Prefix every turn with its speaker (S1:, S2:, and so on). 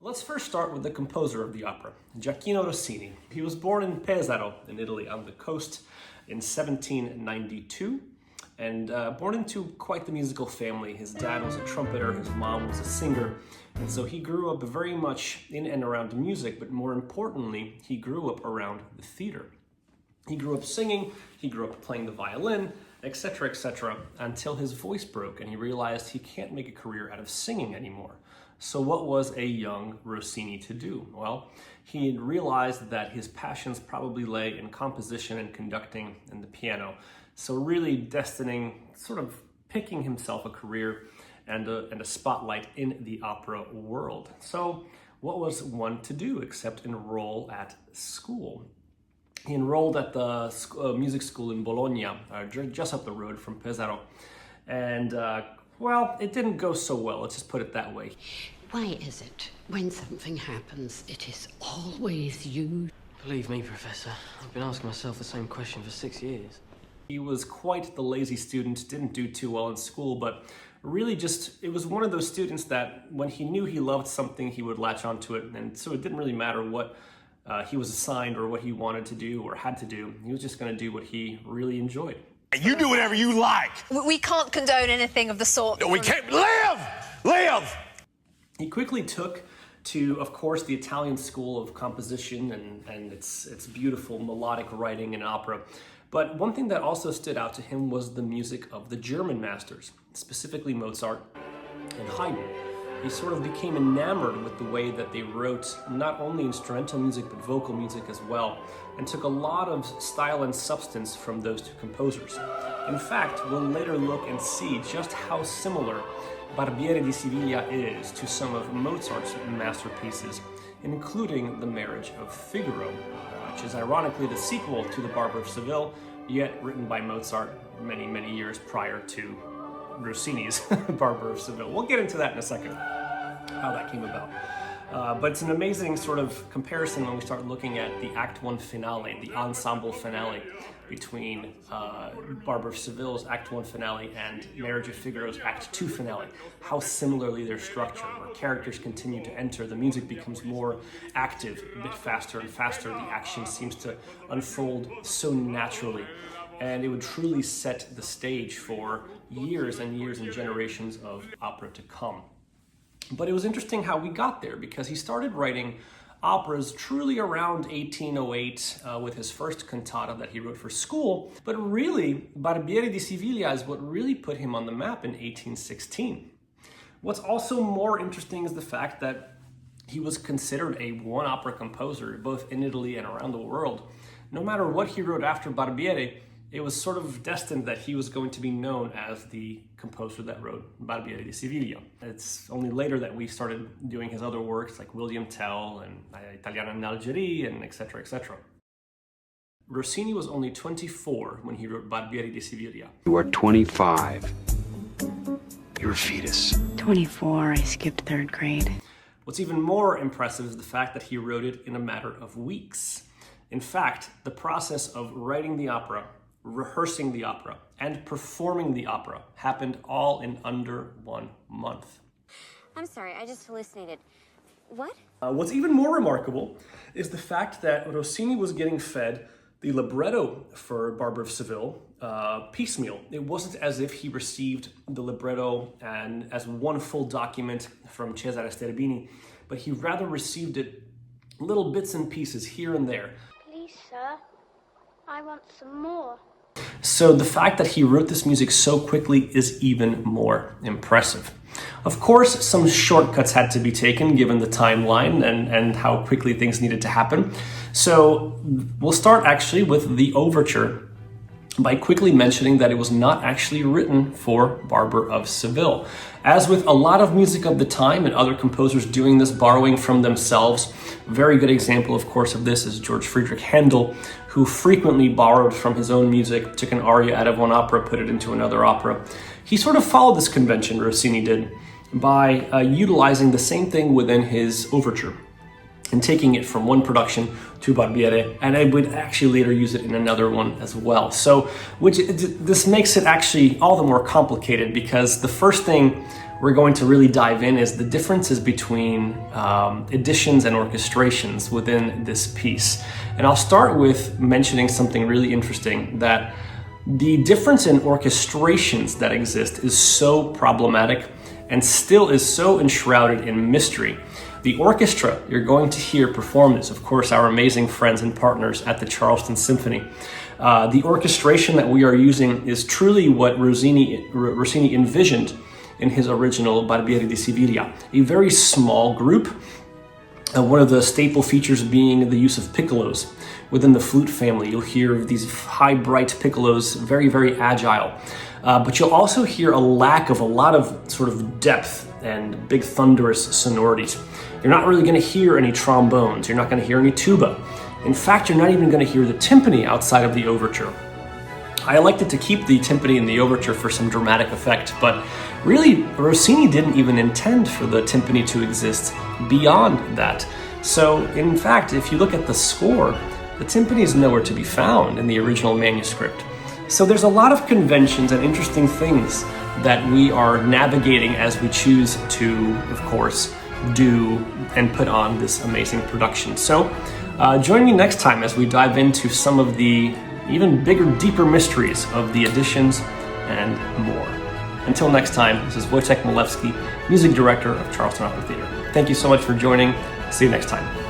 S1: Let's first start with the composer of the opera, Gioachino Rossini. He was born in Pesaro in Italy on the coast in 1792 and born into quite the musical family. His dad was a trumpeter, his mom was a singer, and so he grew up very much in and around music, but more importantly, he grew up around the theater. He grew up singing, he grew up playing the violin, etc., until his voice broke and he realized he can't make a career out of singing anymore. So what was a young Rossini to do? Well, he had realized that his passions probably lay in composition and conducting and the piano. So really picking himself a career and a spotlight in the opera world. So what was one to do except enroll at school? He enrolled at the music school in Bologna, just up the road from Pesaro. And, it didn't go so well, let's just put it that way.
S2: Why is it, when something happens, it is always you?
S3: Believe me, Professor, I've been asking myself the same question for 6 years.
S1: He was quite the lazy student, didn't do too well in school, but really it was one of those students that when he knew he loved something, he would latch onto it. And so it didn't really matter what he was assigned or what he wanted to do or had to do. He was just going to do what he really enjoyed.
S4: You do whatever you like.
S5: We can't condone anything of the sort.
S4: No, we can't. Live!
S1: He quickly took to, of course, the Italian school of composition and its beautiful melodic writing in opera. But one thing that also stood out to him was the music of the German masters, specifically Mozart and Haydn. He sort of became enamored with the way that they wrote not only instrumental music, but vocal music as well, and took a lot of style and substance from those two composers. In fact, we'll later look and see just how similar Barber of Seville is to some of Mozart's masterpieces, including The Marriage of Figaro, which is ironically the sequel to The Barber of Seville, yet written by Mozart many, many years prior to Rossini's Barber of Seville. We'll get into that in a second, how that came about. But it's an amazing sort of comparison when we start looking at the Act 1 finale, the ensemble finale between Barber of Seville's Act 1 finale and Marriage of Figaro's Act 2 finale. How similarly they're structured, where characters continue to enter, the music becomes more active, a bit faster and faster, the action seems to unfold so naturally. And it would truly set the stage for years and years and generations of opera to come. But it was interesting how we got there, because he started writing operas truly around 1808 with his first cantata that he wrote for school. But really, Barber of Seville is what really put him on the map in 1816. What's also more interesting is the fact that he was considered a one-opera composer, both in Italy and around the world. No matter what he wrote after Barber, it was sort of destined that he was going to be known as the composer that wrote Barber of Seville. It's only later that we started doing his other works like William Tell and Italiana in Algerie and etc. Rossini was only 24 when he wrote Barber of Seville.
S6: You are 25. You're a fetus.
S7: 24, I skipped third grade.
S1: What's even more impressive is the fact that he wrote it in a matter of weeks. In fact, the process of writing the opera, rehearsing the opera, and performing the opera happened all in under 1 month.
S8: I'm sorry, I just hallucinated. What?
S1: What's even more remarkable is the fact that Rossini was getting fed the libretto for Barber of Seville piecemeal. It wasn't as if he received the libretto and as one full document from Cesare Sterabini, but he rather received it little bits and pieces here and there.
S9: Please, sir, I want some more.
S1: So the fact that he wrote this music so quickly is even more impressive. Of course, some shortcuts had to be taken given the timeline and how quickly things needed to happen. So we'll start actually with the overture by quickly mentioning that it was not actually written for Barber of Seville. As with a lot of music of the time and other composers doing this, borrowing from themselves, a very good example, of course, of this is George Friedrich Handel, who frequently borrowed from his own music, took an aria out of one opera, put it into another opera. He sort of followed this convention, Rossini did, by utilizing the same thing within his overture and taking it from one production to Barber, and I would actually later use it in another one as well. So this makes it actually all the more complicated, because the first thing we're going to really dive in is the differences between editions and orchestrations within this piece. And I'll start with mentioning something really interesting, that the difference in orchestrations that exist is so problematic and still is so enshrouded in mystery. The orchestra you're going to hear perform this, of course, our amazing friends and partners at the Charleston Symphony. The orchestration that we are using is truly what Rossini envisioned in his original Barber of Seville, a very small group. One of the staple features being the use of piccolos. Within the flute family, you'll hear these high, bright piccolos, very, very agile. But you'll also hear a lack of a lot of sort of depth and big thunderous sonorities. You're not really going to hear any trombones. You're not going to hear any tuba. In fact, you're not even going to hear the timpani outside of the overture. I elected to keep the timpani in the overture for some dramatic effect, but really, Rossini didn't even intend for the timpani to exist beyond that. So, in fact, if you look at the score, the timpani is nowhere to be found in the original manuscript. So there's a lot of conventions and interesting things that we are navigating as we choose to, of course, do and put on this amazing production. So join me next time as we dive into some of the even bigger, deeper mysteries of the editions and more. Until next time, this is Wojciech Milewski, Music Director of Charleston Opera Theater. Thank you so much for joining. See you next time.